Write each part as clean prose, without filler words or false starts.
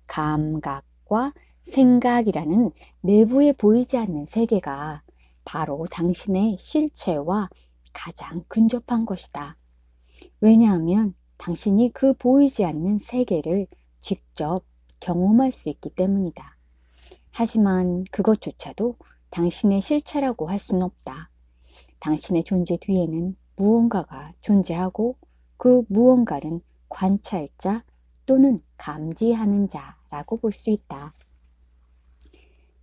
감각과 생각이라는 내부에 보이지 않는 세계가 바로 당신의 실체와 가장 근접한 것이다. 왜냐하면 당신이 그 보이지 않는 세계를 직접 경험할 수 있기 때문이다. 하지만 그것조차도 당신의 실체라고 할 수는 없다. 당신의 존재 뒤에는 무언가가 존재하고 그 무언가는 관찰자 또는 감지하는 자라고 볼 수 있다.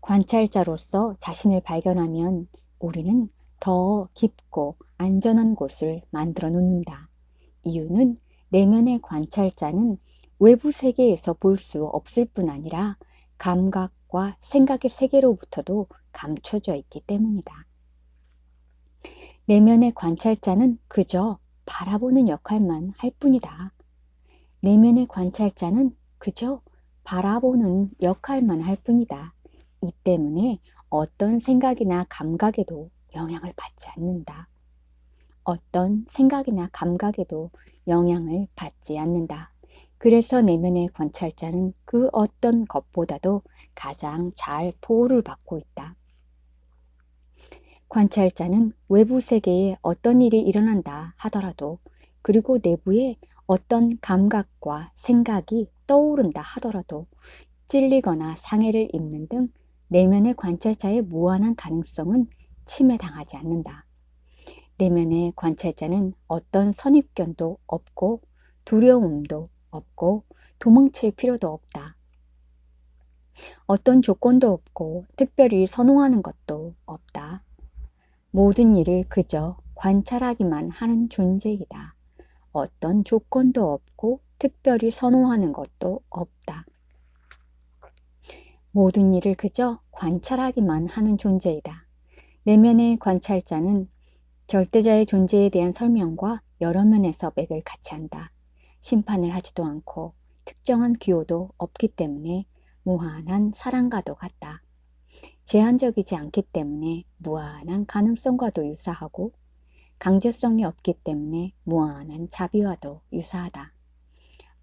관찰자로서 자신을 발견하면 우리는 더 깊고 안전한 곳을 만들어 놓는다. 이유는 내면의 관찰자는 외부 세계에서 볼 수 없을 뿐 아니라 감각과 생각의 세계로부터도 감춰져 있기 때문이다. 내면의 관찰자는 그저 바라보는 역할만 할 뿐이다. 내면의 관찰자는 그저 바라보는 역할만 할 뿐이다. 이 때문에 어떤 생각이나 감각에도 영향을 받지 않는다. 어떤 생각이나 감각에도 영향을 받지 않는다. 그래서 내면의 관찰자는 그 어떤 것보다도 가장 잘 보호를 받고 있다. 관찰자는 외부 세계에 어떤 일이 일어난다 하더라도, 그리고 내부에 어떤 감각과 생각이 떠오른다 하더라도 찔리거나 상해를 입는 등 내면의 관찰자의 무한한 가능성은 침해당하지 않는다. 내면의 관찰자는 어떤 선입견도 없고 두려움도 없고 도망칠 필요도 없다. 어떤 조건도 없고 특별히 선호하는 것도 없다. 모든 일을 그저 관찰하기만 하는 존재이다. 어떤 조건도 없고 특별히 선호하는 것도 없다. 모든 일을 그저 관찰하기만 하는 존재이다. 내면의 관찰자는 절대자의 존재에 대한 설명과 여러 면에서 맥을 같이 한다. 심판을 하지도 않고 특정한 기호도 없기 때문에 무한한 사랑과도 같다. 제한적이지 않기 때문에 무한한 가능성과도 유사하고 강제성이 없기 때문에 무한한 자비와도 유사하다.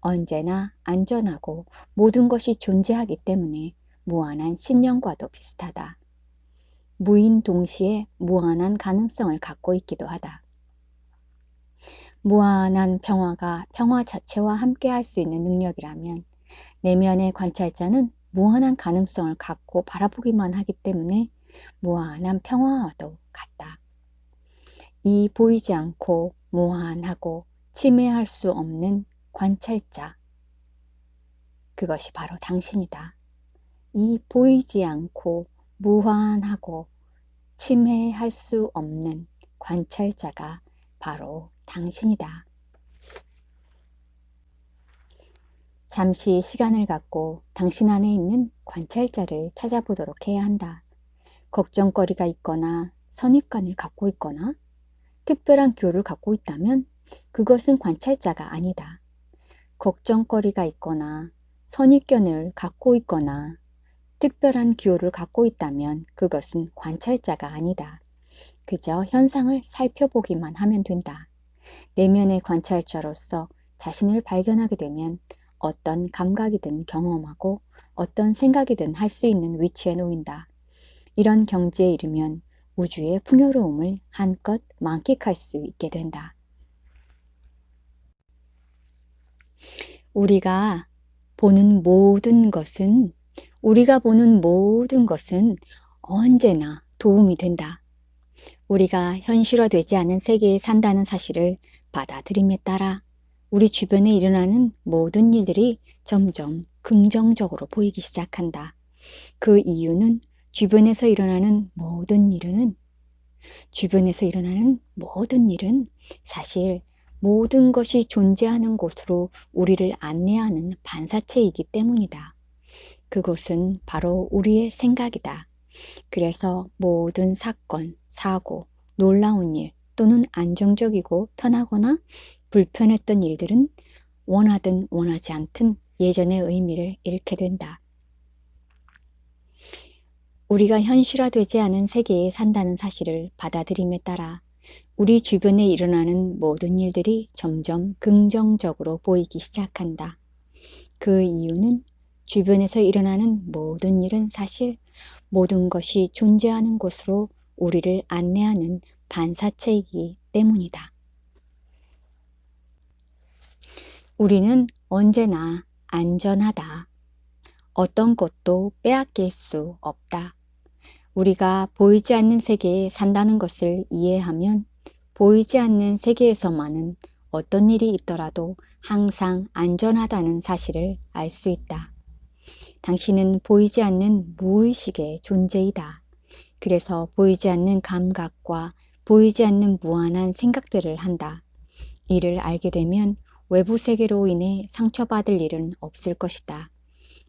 언제나 안전하고 모든 것이 존재하기 때문에 무한한 신념과도 비슷하다. 무인 동시에 무한한 가능성을 갖고 있기도 하다. 무한한 평화가 평화 자체와 함께 할 수 있는 능력이라면 내면의 관찰자는 무한한 가능성을 갖고 바라보기만 하기 때문에 무한한 평화와도 같다. 이 보이지 않고 무한하고 침해할 수 없는 관찰자, 그것이 바로 당신이다. 이 보이지 않고 무한하고 침해할 수 없는 관찰자가 바로 당신이다. 잠시 시간을 갖고 당신 안에 있는 관찰자를 찾아보도록 해야 한다. 걱정거리가 있거나 선입관을 갖고 있거나 특별한 기호를 갖고 있다면 그것은 관찰자가 아니다. 걱정거리가 있거나 선입견을 갖고 있거나 특별한 기호를 갖고 있다면 그것은 관찰자가 아니다. 그저 현상을 살펴보기만 하면 된다. 내면의 관찰자로서 자신을 발견하게 되면 어떤 감각이든 경험하고 어떤 생각이든 할 수 있는 위치에 놓인다. 이런 경지에 이르면 우주의 풍요로움을 한껏 만끽할 수 있게 된다. 우리가 보는 모든 것은 언제나 도움이 된다. 우리가 현실화되지 않은 세계에 산다는 사실을 받아들임에 따라 우리 주변에 일어나는 모든 일들이 점점 긍정적으로 보이기 시작한다. 그 이유는 주변에서 일어나는 모든 일은 사실 모든 것이 존재하는 곳으로 우리를 안내하는 반사체이기 때문이다. 그곳은 바로 우리의 생각이다. 그래서 모든 사건, 사고, 놀라운 일 또는 안정적이고 편하거나 불편했던 일들은 원하든 원하지 않든 예전의 의미를 잃게 된다. 우리가 현실화되지 않은 세계에 산다는 사실을 받아들임에 따라 우리 주변에 일어나는 모든 일들이 점점 긍정적으로 보이기 시작한다. 그 이유는 주변에서 일어나는 모든 일은 사실 모든 것이 존재하는 곳으로 우리를 안내하는 반사체이기 때문이다. 우리는 언제나 안전하다. 어떤 것도 빼앗길 수 없다. 우리가 보이지 않는 세계에 산다는 것을 이해하면 보이지 않는 세계에서만은 어떤 일이 있더라도 항상 안전하다는 사실을 알 수 있다. 당신은 보이지 않는 무의식의 존재이다. 그래서 보이지 않는 감각과 보이지 않는 무한한 생각들을 한다. 이를 알게 되면 외부 세계로 인해 상처받을 일은 없을 것이다.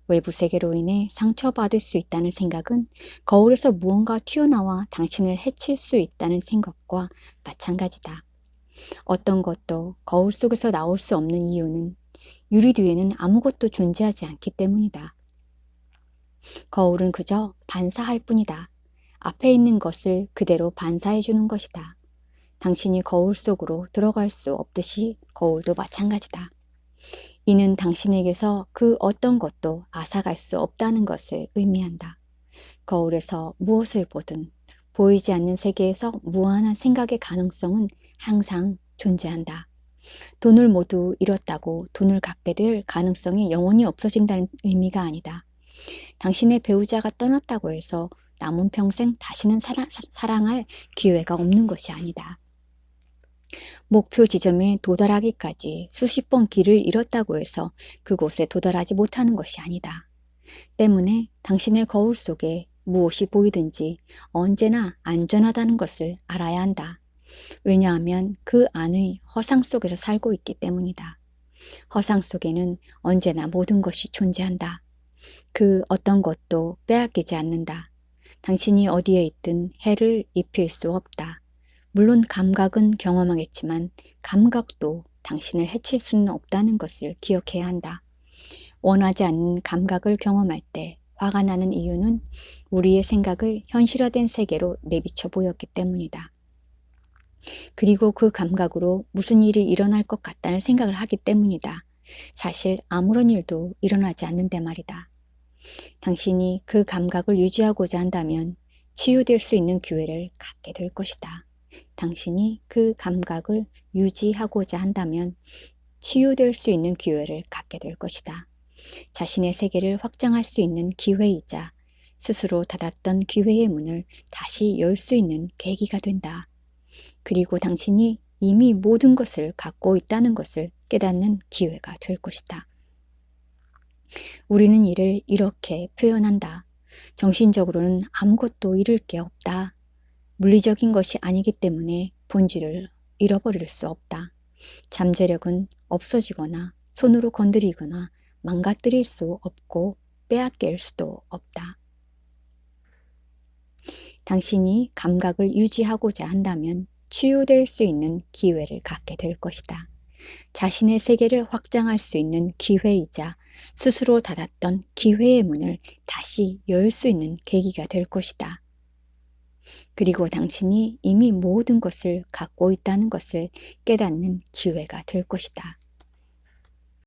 외부 세계로 인해 상처받을 수 있다는 생각은 거울에서 무언가 튀어나와 당신을 해칠 수 있다는 생각과 마찬가지다. 어떤 것도 거울 속에서 나올 수 없는 이유는 유리 뒤에는 아무것도 존재하지 않기 때문이다. 거울은 그저 반사할 뿐이다. 앞에 있는 것을 그대로 반사해 주는 것이다. 당신이 거울 속으로 들어갈 수 없듯이 거울도 마찬가지다. 이는 당신에게서 그 어떤 것도 앗아갈 수 없다는 것을 의미한다. 거울에서 무엇을 보든 보이지 않는 세계에서 무한한 생각의 가능성은 항상 존재한다. 돈을 모두 잃었다고 돈을 갖게 될 가능성이 영원히 없어진다는 의미가 아니다. 당신의 배우자가 떠났다고 해서 남은 평생 다시는 사랑할 기회가 없는 것이 아니다. 목표 지점에 도달하기까지 수십 번 길을 잃었다고 해서 그곳에 도달하지 못하는 것이 아니다. 때문에 당신의 거울 속에 무엇이 보이든지 언제나 안전하다는 것을 알아야 한다. 왜냐하면 그 안의 허상 속에서 살고 있기 때문이다. 허상 속에는 언제나 모든 것이 존재한다. 그 어떤 것도 빼앗기지 않는다. 당신이 어디에 있든 해를 입힐 수 없다. 물론 감각은 경험하겠지만 감각도 당신을 해칠 수는 없다는 것을 기억해야 한다. 원하지 않는 감각을 경험할 때 화가 나는 이유는 우리의 생각을 현실화된 세계로 내비쳐 보였기 때문이다. 그리고 그 감각으로 무슨 일이 일어날 것 같다는 생각을 하기 때문이다. 사실 아무런 일도 일어나지 않는데 말이다. 당신이 그 감각을 유지하고자 한다면 치유될 수 있는 기회를 갖게 될 것이다. 당신이 그 감각을 유지하고자 한다면 치유될 수 있는 기회를 갖게 될 것이다. 자신의 세계를 확장할 수 있는 기회이자 스스로 닫았던 기회의 문을 다시 열 수 있는 계기가 된다. 그리고 당신이 이미 모든 것을 갖고 있다는 것을 깨닫는 기회가 될 것이다. 우리는 이를 이렇게 표현한다. 정신적으로는 아무것도 잃을 게 없다. 물리적인 것이 아니기 때문에 본질을 잃어버릴 수 없다. 잠재력은 없어지거나 손으로 건드리거나 망가뜨릴 수 없고 빼앗길 수도 없다. 당신이 감각을 유지하고자 한다면 치유될 수 있는 기회를 갖게 될 것이다. 자신의 세계를 확장할 수 있는 기회이자 스스로 닫았던 기회의 문을 다시 열 수 있는 계기가 될 것이다. 그리고 당신이 이미 모든 것을 갖고 있다는 것을 깨닫는 기회가 될 것이다.